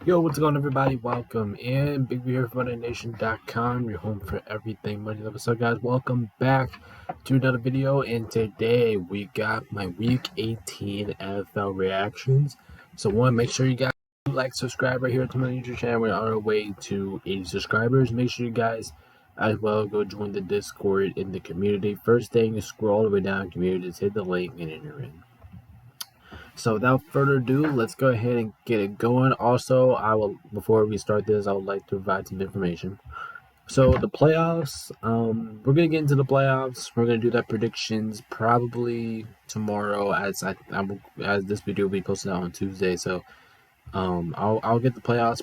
Yo, what's going on, everybody? Welcome in. Big B here from MoneyNation.com, your home for everything money. What's up, guys? Welcome back to another video. And today we got my Week 18 NFL reactions. So, one, make sure you guys like, subscribe right here to my YouTube channel. We're on our way to 80 subscribers. Make sure you guys as well go join the Discord in the community. First thing, scroll all the way down, community, just hit the link, and then you're in. So without further ado, let's go ahead and get it going. Also, before we start this, I would like to provide some information. So the playoffs, we're gonna get into the playoffs. We're gonna do that predictions probably tomorrow, as this video will be posted out on Tuesday. So I'll get the playoffs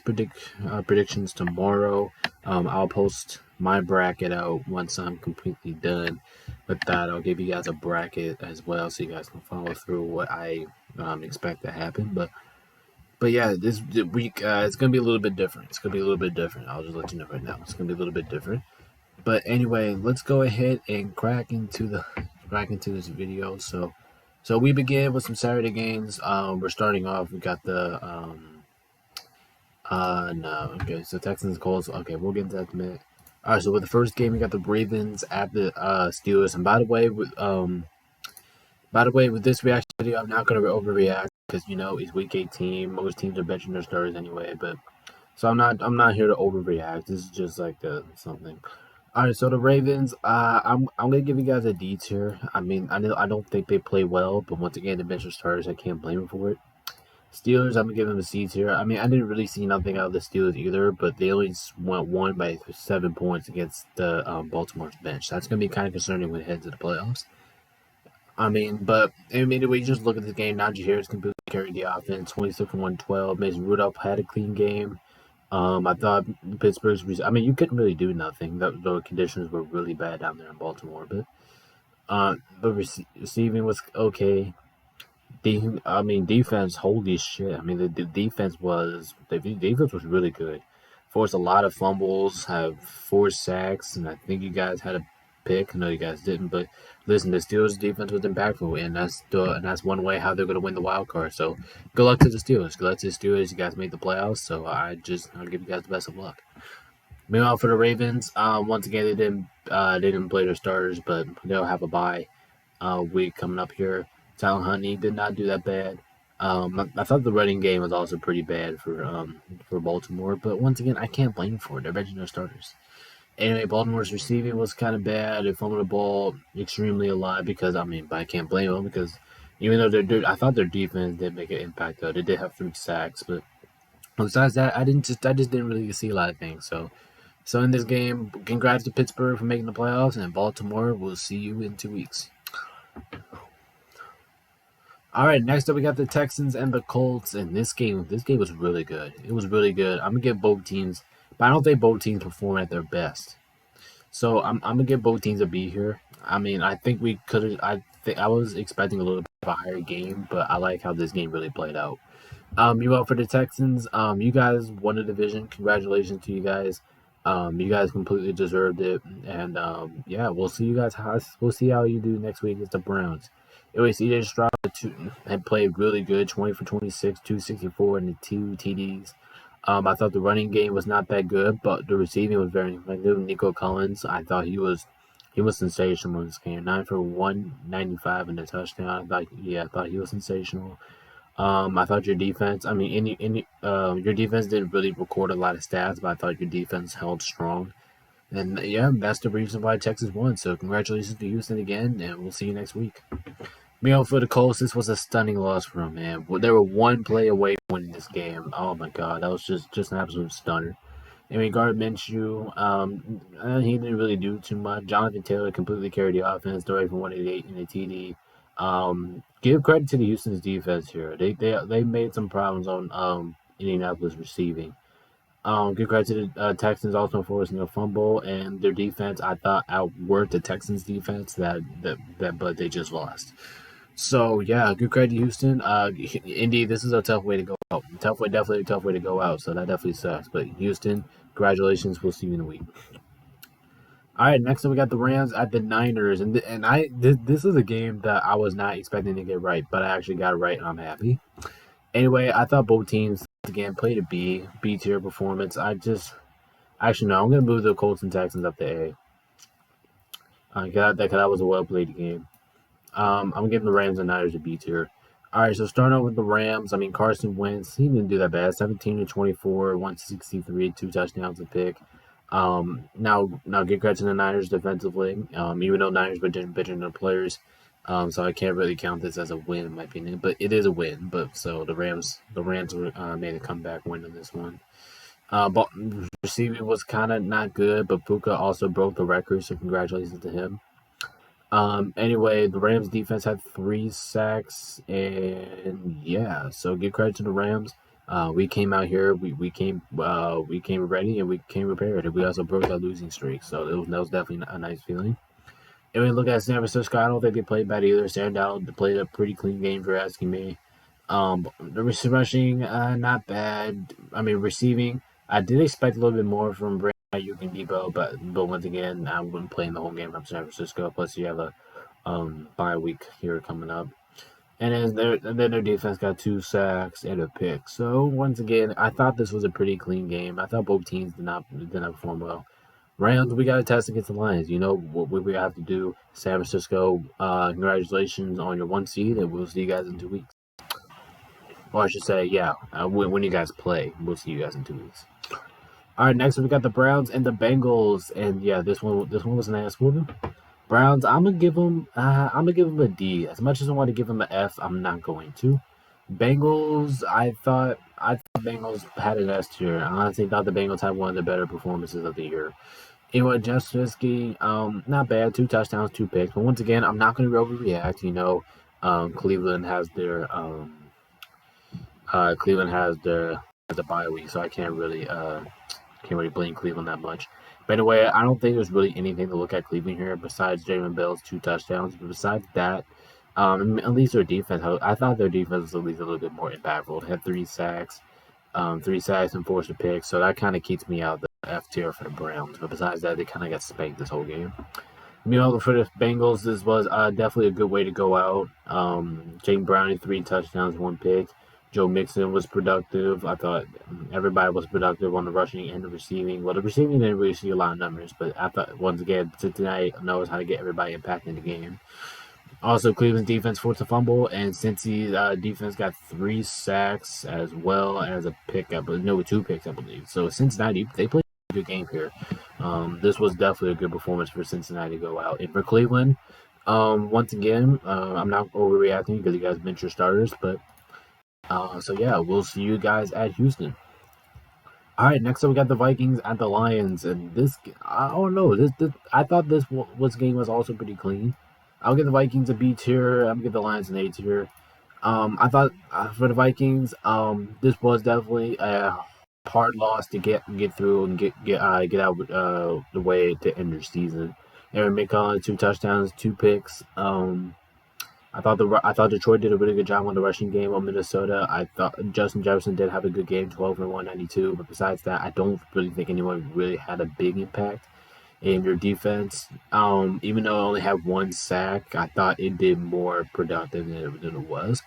predictions tomorrow. I'll post my bracket out once I'm completely done with that. I'll give you guys a bracket as well, so you guys can follow through what I expect to happen. But yeah, this week it's gonna be a little bit different. It's gonna be a little bit different. I'll just let you know right now. It's gonna be a little bit different. But anyway, let's go ahead and crack into this video. So we begin with some Saturday games. We're starting off. We got the no, okay. So Texans Colts. Okay, we'll get into that in a minute. All right. So with the first game, we got the Ravens at the Steelers. And by the way, with this reaction video, I'm not gonna overreact because it's Week 18. Most teams are benching their starters anyway. But so I'm not here to overreact. This is just like something. All right, so the Ravens, I'm gonna give you guys a D tier. I mean, I don't think they play well, but once again, the bench of starters, I can't blame them for it. Steelers, I'm gonna give them a C tier. I mean, I didn't really see nothing out of the Steelers either, but they only won by 7 points against the Baltimore's bench. That's gonna be kind of concerning when it heads to the playoffs. But anyway, you just look at the game. Najee Harris completely carried the offense, 26 for 112. Mason Rudolph had a clean game. I thought Pittsburgh's. I mean, you couldn't really do nothing. The conditions were really bad down there in Baltimore. But receiving was okay. Defense. Holy shit! I mean, the defense was really good. Forced a lot of fumbles, have 4 sacks, and I think you guys had a pick. No, you guys didn't. But listen, the Steelers' defense was impactful, and that's one way how they're going to win the wild card. So good luck to the Steelers. Good luck to the Steelers. You guys made the playoffs, so I'll give you guys the best of luck. Meanwhile, for the Ravens, once again they didn't play their starters, but they'll have a bye week coming up here. Tyler Huntley did not do that bad. I thought the running game was also pretty bad for Baltimore, but once again, I can't blame for it. They're benching their starters. Anyway, Baltimore's receiving was kind of bad. They fumbled the ball extremely a lot but I can't blame them because even though I thought their defense did make an impact though. They did have 3 sacks, but besides that, I just didn't really see a lot of things. So in this game, congrats to Pittsburgh for making the playoffs, and Baltimore will see you in 2 weeks. All right, next up we got the Texans and the Colts. And this game was really good. It was really good. I'm gonna give both teams, but I don't think both teams perform at their best. So I'm gonna give both teams a B here. I mean, I think we could. I was expecting a little bit of a higher game, but I like how this game really played out. You out for the Texans. You guys won the division. Congratulations to you guys. You guys completely deserved it, and yeah, we'll see you guys. We'll see how you do next week against the Browns. Anyway, CJ Stroud had played really good, 20 for 26, 264, and the 2 TDs. I thought the running game was not that good, but the receiving was very like Nico Collins. I thought he was sensational in this game. 9 for 195 and a touchdown. I thought he was sensational. I thought your defense. I mean, your defense didn't really record a lot of stats, but I thought your defense held strong. And yeah, that's the reason why Texas won. So congratulations to Houston again, and we'll see you next week. Meanwhile, for the Colts, this was a stunning loss for them, man. They were one play away from winning this game. Oh my God, that was just an absolute stunner. And Gardner Minshew, he didn't really do too much. Jonathan Taylor completely carried the offense, throwing for 188 in the TD. Give credit to the Houston's defense here. They made some problems on Indianapolis receiving. Give credit to the Texans also forcing a fumble, and their defense I thought outworked the Texans defense but they just lost. So yeah, good credit to Houston. Indy, this is a tough way to go out. Definitely a tough way to go out. So that definitely sucks. But Houston, congratulations. We'll see you in a week. All right, next up we got the Rams at the Niners, and this is a game that I was not expecting to get right, but I actually got it right, and I'm happy. Anyway, I thought both teams again, played a B tier performance. Actually no, I'm gonna move the Colts and Texans up to A. That was a well played game. I'm giving the Rams and Niners a B tier. All right, so starting out with the Rams, I mean Carson Wentz, he didn't do that bad. 17 to 24, 163, 2 touchdowns a pick. Now get credit to the Niners defensively. Even though Niners were bitching their players, so I can't really count this as a win in my opinion, but it is a win. But so the Rams made a comeback win in this one. But receiving was kind of not good, but Puka also broke the record, so congratulations to him. Anyway, the Rams defense had 3 sacks, and yeah, so give credit to the Rams. We came out here, we came ready and we came prepared, and we also broke that losing streak. So that was definitely a nice feeling. And we look at San Francisco, I don't think they played bad either. Sam Darnold played a pretty clean game, if you're asking me. The rushing, not bad. I mean, receiving, I did expect a little bit more from Brandon Ayuk and Debo, but once again, I wouldn't play in the whole game from San Francisco. Plus, you have a bye week here coming up, and then their defense got 2 sacks and a pick. So once again, I thought this was a pretty clean game. I thought both teams did not perform well. Rams, we got to test against the Lions. You know what we have to do. San Francisco, congratulations on your 1 seed, and we'll see you guys in 2 weeks. Or I should say, yeah, when you guys play, we'll see you guys in 2 weeks. All right, next we got the Browns and the Bengals, and yeah, this one was an ass whooping. Browns, I'm gonna give them a D. As much as I want to give them an F, I'm not going to. Bengals, I thought Bengals had an S tier. I honestly thought the Bengals had one of the better performances of the year. Anyway, Jeff Trubisky, not bad, 2 touchdowns, 2 picks. But once again, I'm not going to overreact. You know, Cleveland has their the bye week, so I can't really blame Cleveland that much. But anyway, I don't think there's really anything to look at Cleveland here besides Jalen Bell's 2 touchdowns. But besides that, at least their defense, I thought their defense was at least a little bit more impactful. They had 3 sacks, and forced a pick, so that kind of keeps me out of the F tier for the Browns. But besides that, they kind of got spanked this whole game. Meanwhile, for the Bengals, this was definitely a good way to go out. Jake Browning, 3 touchdowns, 1 pick. Joe Mixon was productive. I thought everybody was productive on the rushing and the receiving. Well, the receiving didn't really see a lot of numbers, but I thought, once again, Cincinnati knows how to get everybody impacted in the game. Also, Cleveland's defense forced a fumble, and Cincy's defense got 3 sacks as well as a pick. 2 picks, I believe. So Cincinnati, they played a good game here. This was definitely a good performance for Cincinnati to go out. And for Cleveland, once again, I'm not overreacting because you guys bench your starters, but so yeah, we'll see you guys at Houston. All right, next up we got the Vikings at the Lions, and this, I don't know, this I thought this game was also pretty clean. I'll give the Vikings a B tier. I'm gonna give the Lions an A tier. I thought for the Vikings, this was definitely a hard loss to get through and get out the way to end their season. Aaron McCollum, 2 touchdowns, 2 picks. I thought Detroit did a really good job on the rushing game on Minnesota. I thought Justin Jefferson did have a good game, 12 for 192. But besides that, I don't really think anyone really had a big impact in your defense. Even though it only had 1 sack, I thought it did more productive than it was.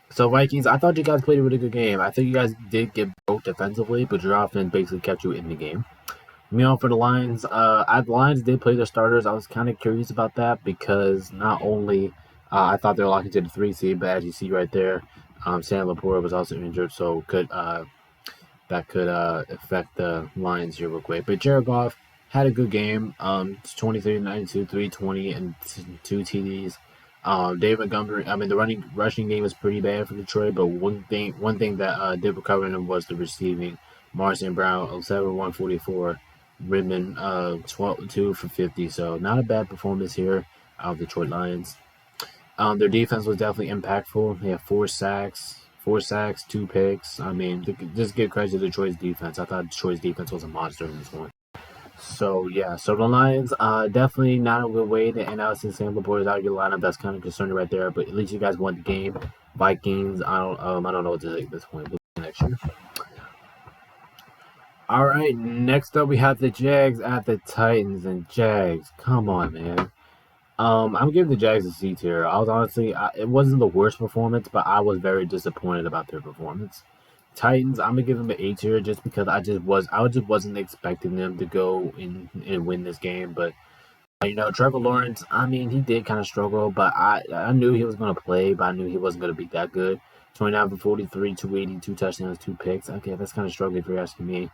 So Vikings, I thought you guys played a really good game. I think you guys did get broke defensively, but your offense basically kept you in the game. Meanwhile, for the Lions, the Lions did play their starters. I was kind of curious about that because not only I thought they were locked into the 3 seed, but as you see right there, Sam Laporta was also injured, so that could affect the Lions here real quick. But Jared Goff had a good game. 23, 92, 320, and 2 TDs. David Montgomery, the rushing game was pretty bad for Detroit, but one thing that did recover him was the receiving. Marcin Brown, 7, 144. Redmond, 2 for 50. So not a bad performance here out of Detroit Lions. Their defense was definitely impactful. They had 4 sacks, 2 picks. Just give credit to Detroit's defense. I thought Detroit's defense was a monster in this one. So yeah, so the Lions, definitely not a good way to end out since Sam Laporta's out of your lineup. That's kind of concerning right there. But at least you guys won the game. Vikings, I don't know what to say at this point. We'll see next year. All right, next up we have the Jags at the Titans, and Jags, come on, man. I'm giving the Jags a C tier. I was honestly, it wasn't the worst performance, but I was very disappointed about their performance. Titans, I'm gonna give them an A tier just because I just wasn't expecting them to go and win this game. But Trevor Lawrence, I mean, he did kind of struggle, but I knew he was gonna play, but I knew he wasn't gonna be that good. 29 for 43, 280, two touchdowns, two picks. Okay, that's kind of struggling if you're asking me.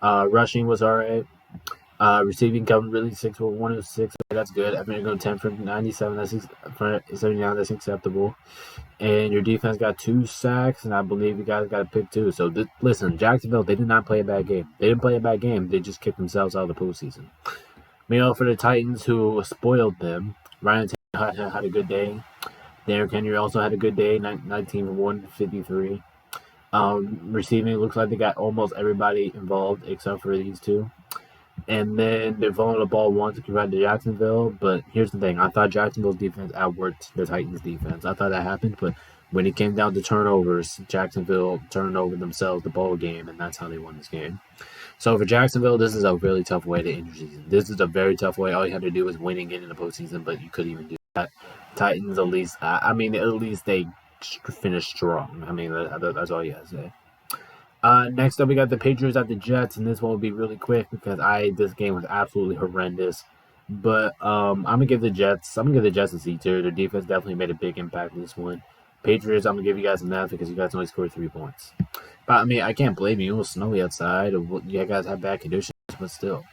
Rushing was alright. Receiving coming really 6 for 106. Okay, that's good. I'm gonna go 10 for 97. For 79. That's acceptable. And your defense got 2 sacks, and I believe you guys got a pick too. So listen, Jacksonville, they did not play a bad game. They didn't play a bad game. They just kicked themselves out of the postseason. Meanwhile, for the Titans, who spoiled them, Ryan Tannehill had a good day. Derrick Henry also had a good day, 19 for 153. Receiving, looks like they got almost everybody involved except for these two. And then they're throwing the ball once compared to Jacksonville. But here's the thing. I thought Jacksonville's defense outworked the Titans' defense. I thought that happened. But when it came down to turnovers, Jacksonville turned over themselves the ball game, and that's how they won this game. So for Jacksonville, this is a really tough way to end your season. This is a very tough way. All you had to do was win and get in the postseason, but you couldn't even do that. Titans, at least, at least they finished strong. I mean, that's all you got to say. Next up, we got the Patriots at the Jets, and this one will be really quick because this game was absolutely horrendous. But I'm gonna give the Jets a C tier. Their defense definitely made a big impact in this one. Patriots, I'm gonna give you guys an F because you guys only scored 3 points. But I mean, I can't blame you. It was snowy outside. You guys had bad conditions, but still.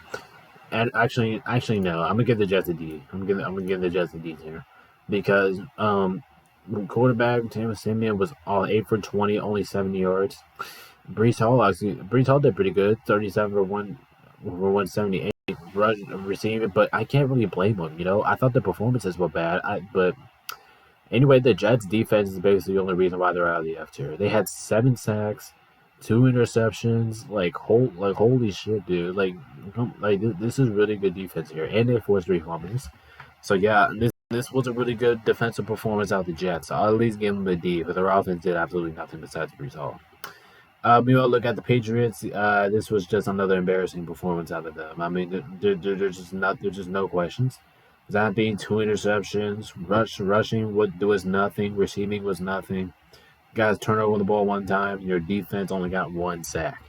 And actually, no. I'm gonna give the Jets a D. I'm gonna give the Jets a D tier because quarterback Thomas Simeon was all 8 for 20, only 70 yards. Breece Hall did pretty good, 37 for 178 receiving, but I can't really blame him. I thought the performances were bad. But anyway, the Jets defense is basically the only reason why they're out of the F tier. They had 7 sacks, 2 interceptions. Holy shit, dude! This is really good defense here, and they forced 3 fumbles. So yeah, this was a really good defensive performance out of the Jets. I'll at least give them a D, but their offense did absolutely nothing besides Breece Hall. Meanwhile, look at the Patriots. This was just another embarrassing performance out of them. I mean, there's just no questions. That being 2 interceptions, rushing was nothing, receiving was nothing. Guys turned over the ball 1 time. Your defense only got 1 sack.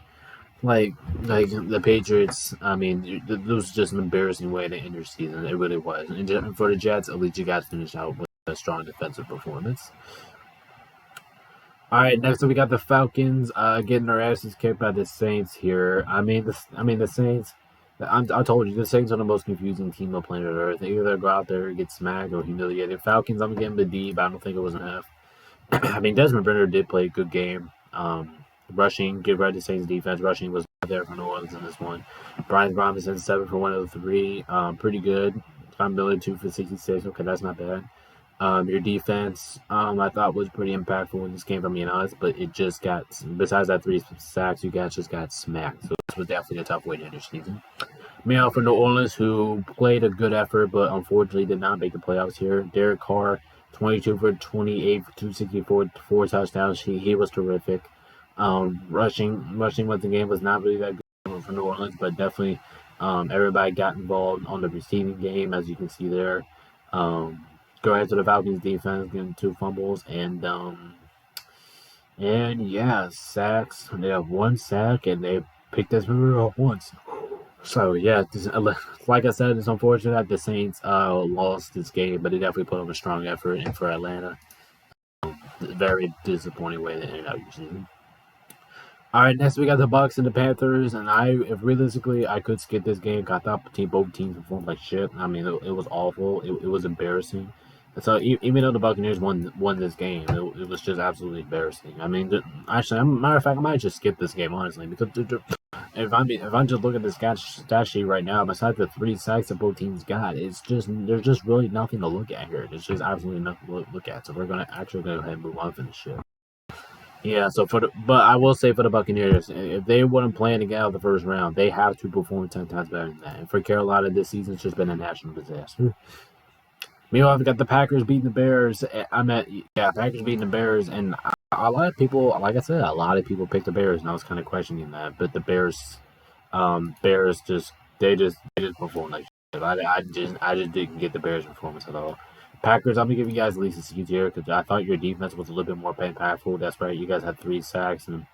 Like the Patriots. I mean, this was just an embarrassing way to end your season. It really was. And for the Jets, at least you guys finished out with a strong defensive performance. All right, next up we got the Falcons getting their asses kicked by the Saints here. I mean the Saints. I told you the Saints are the most confusing team on planet Earth. They either go out there and get smacked or humiliated. Falcons, I'm gonna give them a D, but I don't think it was an F. I mean, Desmond Brenner did play a good game. Rushing, give right to Saints defense. Rushing was not there for New Orleans in this one. Brian Robinson 7 for 103, pretty good. Von Miller 2 for 66. Okay, that's not bad. Your defense, I thought was pretty impactful in this game, from being honest, but it just got, besides that 3 sacks, you guys just got smacked. So this was definitely a tough way to end your season. Meanwhile, for New Orleans, who played a good effort, but unfortunately did not make the playoffs here. Derek Carr, 22 for 28 for 264, 4 touchdowns. He was terrific. Rushing with the game was not really that good for New Orleans, but definitely everybody got involved on the receiving game, as you can see there. Go ahead to the Falcons defense, getting 2 fumbles, and yeah, sacks. They have 1 sack, and they picked this river up once. So yeah, like I said, it's unfortunate that the Saints lost this game, but they definitely put up a strong effort. And for Atlanta, very disappointing way to end out your season. All right, next we got the Bucs and the Panthers, and if realistically, I could skip this game. I thought both teams performed like shit. I mean, it was awful. It was embarrassing. So even though the Buccaneers won this game, it was just absolutely embarrassing. I mean, actually, matter of fact, I might just skip this game honestly, because if I'm just looking at the stat sheet right now, besides the 3 sacks that both teams got, there's just really nothing to look at here. There's just absolutely nothing to look at. So we're gonna actually go ahead and move on from this shit. Yeah, but I will say for the Buccaneers, if they wouldn't plan to get out of the first round, they have to perform 10 times better than that. And for Carolina, this season's just been a national disaster. Meanwhile, we got the Packers beating the Bears. Packers beating the Bears, and a lot of people, like I said, a lot of people picked the Bears, and I was kind of questioning that. But the Bears just performed like shit. I just didn't get the Bears' performance at all. Packers, I'm gonna give you guys at least a C tier because I thought your defense was a little bit more impactful. That's right, you guys had 3 sacks, and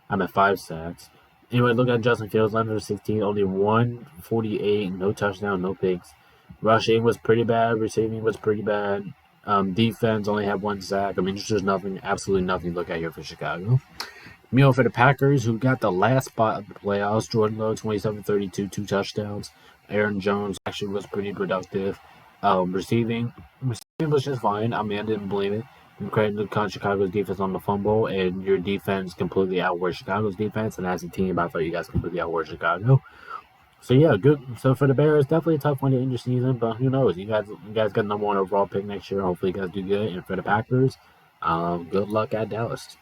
I'm at 5 sacks. Anyway, look at Justin Fields, 116, only 148, no touchdown, no picks. Rushing was pretty bad. Receiving was pretty bad. Defense only had 1 sack. I mean, there's just nothing, absolutely nothing to look at here for Chicago. Meanwhile, for the Packers, who got the last spot of the playoffs, Jordan Love, 27-32, 2 touchdowns. Aaron Jones actually was pretty productive. Receiving was just fine. I mean, I didn't blame it. Credit to Chicago's defense on the fumble, and your defense completely outworked Chicago's defense. And as a team, I thought you guys completely outworked Chicago. So yeah, good. So for the Bears, definitely a tough one to end your season, but who knows? You guys got number one overall pick next year. Hopefully, you guys do good. And for the Packers, good luck at Dallas.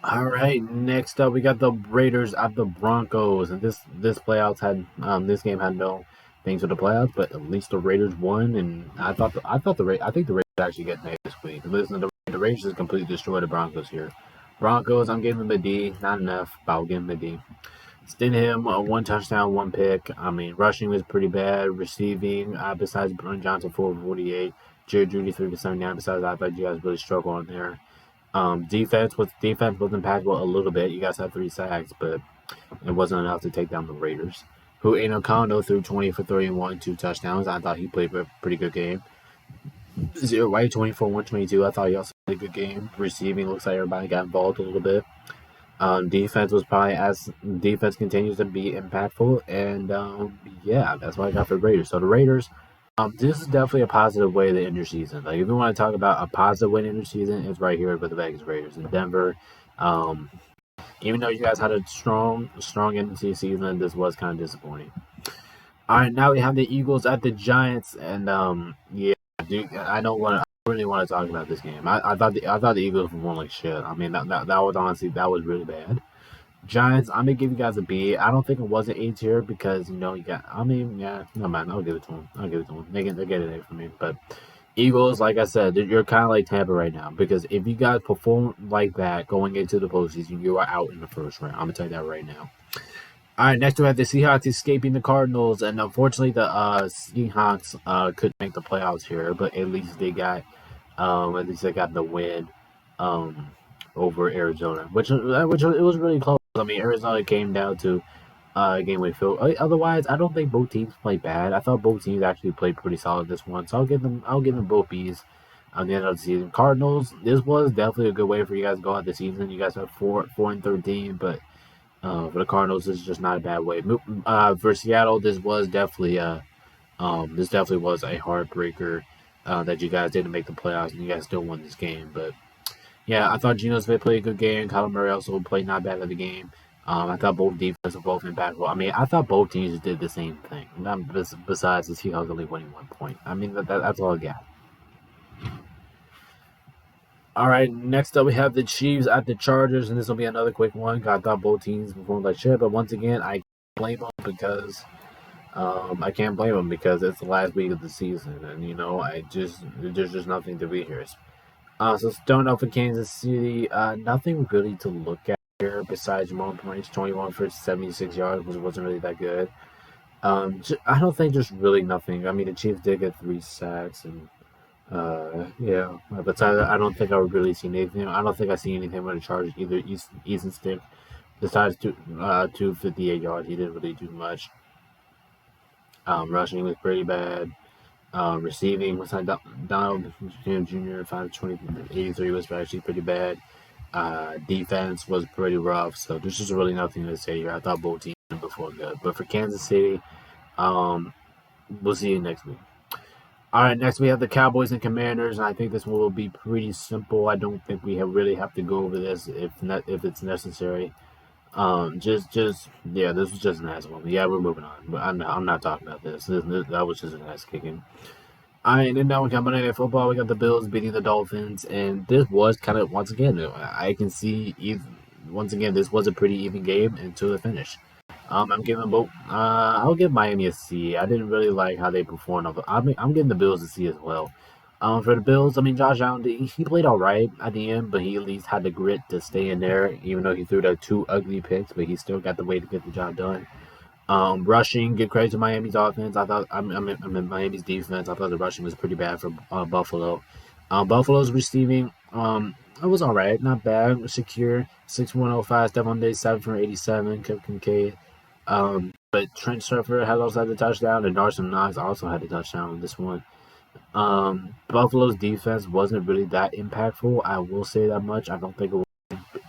All right, next up we got the Raiders at the Broncos, and this this game had no things with the playoffs, but at least the Raiders won, and I think the Raiders actually get made this week. Listen, the Raiders just completely destroyed the Broncos here. Broncos, I'm giving them a D, not enough, but I'll give them a D. Stidham, 1 touchdown, 1 pick. I mean, rushing was pretty bad. Receiving, besides Brian Johnson, 4-48. Jerry Jeudy, 3-79. Besides, I thought you guys really struggled on there. Defense was impactful a little bit. You guys had 3 sacks, but it wasn't enough to take down the Raiders. Who Aiden O'Connell threw 20 for 31, 2 touchdowns. I thought he played a pretty good game. Zero White, 24, 122. I thought he also played a good game. Receiving looks like everybody got involved a little bit. Defense was probably as defense continues to be impactful, and yeah, that's what I got for the Raiders. So the Raiders, this is definitely a positive way to end your season. Like if you want to talk about a positive way to end your season, it's right here with the Vegas Raiders in Denver. Even though you guys had a strong end to the season, this was kind of disappointing. All right, now we have the Eagles at the Giants, and yeah, dude, I really want to talk about this game. I thought the Eagles were like shit. I mean, that was honestly really bad. Giants, I'm gonna give you guys a B. I don't think it was an A tier because you got. I mean, yeah, no man, I'll give it to them. They get an A from me. But Eagles, like I said, you're kind of like Tampa right now because if you guys perform like that going into the postseason, you are out in the first round. I'm gonna tell you that right now. All right, next we have the Seahawks escaping the Cardinals, and unfortunately the Seahawks couldn't make the playoffs here, but at least they got the win over Arizona, which it was really close. I mean, Arizona came down to a game with Phil. Otherwise, I don't think both teams played bad. I thought both teams actually played pretty solid this one, so I'll give them both B's on the end of the season. Cardinals, this was definitely a good way for you guys to go out the season. You guys have 4-13, but for the Cardinals, this is just not a bad way. For Seattle, this was definitely was a heartbreaker that you guys didn't make the playoffs and you guys still won this game. But yeah, I thought Geno Smith played a good game. Kyler Murray also played not bad at the game. I thought both defenses were both impactful. I mean, I thought both teams did the same thing. Besides the Seahawks only winning 1 point. I mean, that's all I got. All right, next up we have the Chiefs at the Chargers, and this will be another quick one. I thought both teams performed like shit, but once again, I blame them because I can't blame them because it's the last week of the season, and there's just nothing to be here. So starting off with Kansas City, nothing really to look at here besides Jamal Points, 21 for 76 yards, which wasn't really that good. I don't think there's really nothing. I mean, the Chiefs did get 3 sacks and. Yeah, but I don't think I would really see anything. I don't think I see anything with the Chargers either. Easton Stick, besides 258 yards, he didn't really do much. Rushing was pretty bad. Receiving was Donald Jr. 5-20-83 was actually pretty bad. Defense was pretty rough. So there's just really nothing to say here. I thought both teams before good, but for Kansas City, we'll see you next week. All right, next we have the Cowboys and Commanders, and I think this one will be pretty simple. I don't think we really have to go over this if it's necessary. This was just an ass one. Yeah, we're moving on. But I'm not talking about this. That was just an ass kicking. All right, and then now we got Monday Night Football. We got the Bills beating the Dolphins, and this was kind of once again I can see this was a pretty even game until the finish. I'm giving both. I'll give Miami a C. I didn't really like how they performed. I'm giving the Bills a C as well. For the Bills, I mean, Josh Allen, he played all right at the end, but he at least had the grit to stay in there, even though he threw the 2 ugly picks, but he still got the way to get the job done. Rushing, give credit to Miami's offense. I mean Miami's defense. I thought the rushing was pretty bad for Buffalo. Buffalo's receiving, it was all right, not bad. Shakir 6-105, Stephon Diggs 7 for 87, Kip Kincaid. But Trent Sherfield had also had the touchdown, and Dawson Knox also had a touchdown on this one. Buffalo's defense wasn't really that impactful. I will say that much. I don't think it was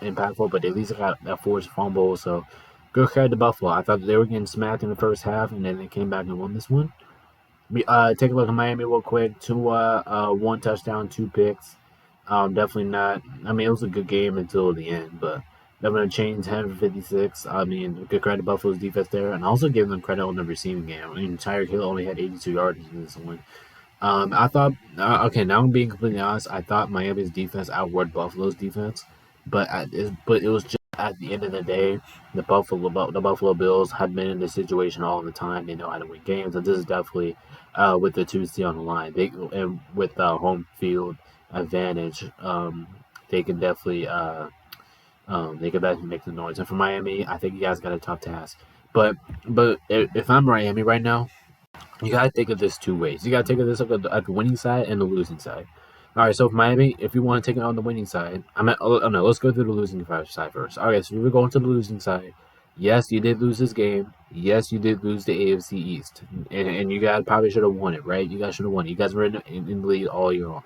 impactful, but at least got that forced fumble. So good credit to Buffalo. I thought they were getting smacked in the first half, and then they came back and won this one. Take a look at Miami real quick. One touchdown, 2 picks. Definitely not. I mean, it was a good game until the end, but they're going to change 10 for 56. I mean, good credit to Buffalo's defense there, and also give them credit on the receiving game. I mean, Tyreek Hill only had 82 yards in this one. I thought, okay, now I'm being completely honest. I thought Miami's defense outworked Buffalo's defense, but it was just at the end of the day, the Buffalo Bills have been in this situation all the time. They know how to win games, and this is definitely with the 2 seed on the line. And with home field advantage, they can definitely make the noise. And for Miami, I think you guys got a tough task. But if I'm Miami right now, you gotta think of this 2 ways. You gotta take of this at the winning side and the losing side. All right, so for Miami, if you want to take it on the winning side, oh no, let's go through the losing side first. Okay, so we're going to the losing side. Yes, you did lose this game. Yes, you did lose the AFC East, and you guys probably should have won it, right? You guys should have won it. You guys were in the lead all year long.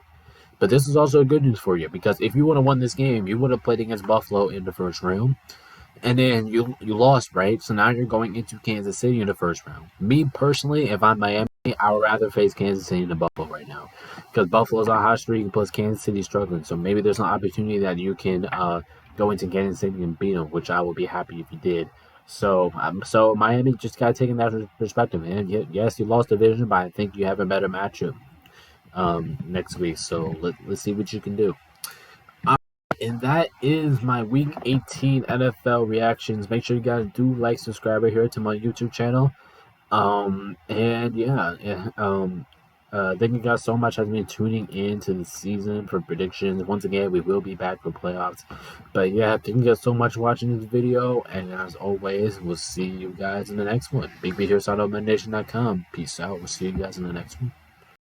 But this is also good news for you because if you would have won this game, you would have played against Buffalo in the first round. And then you lost, right? So now you're going into Kansas City in the first round. Me personally, if I'm Miami, I would rather face Kansas City than Buffalo right now. Because Buffalo's on hot streak, plus Kansas City's struggling. So maybe there's an opportunity that you can go into Kansas City and beat them, which I would be happy if you did. So Miami just got taken that perspective, man. Yes, you lost the division, but I think you have a better matchup next week. So let's see what you can do. And that is my Week 18 NFL reactions. Make sure you guys do like, subscribe right here to my YouTube channel. And yeah. Thank you guys so much for been tuning in to the season for predictions. Once again, we will be back for playoffs. But yeah, thank you guys so much for watching this video. And as always, we'll see you guys in the next one. BigB here, SouthOutManNation.com. Peace out. We'll see you guys in the next one.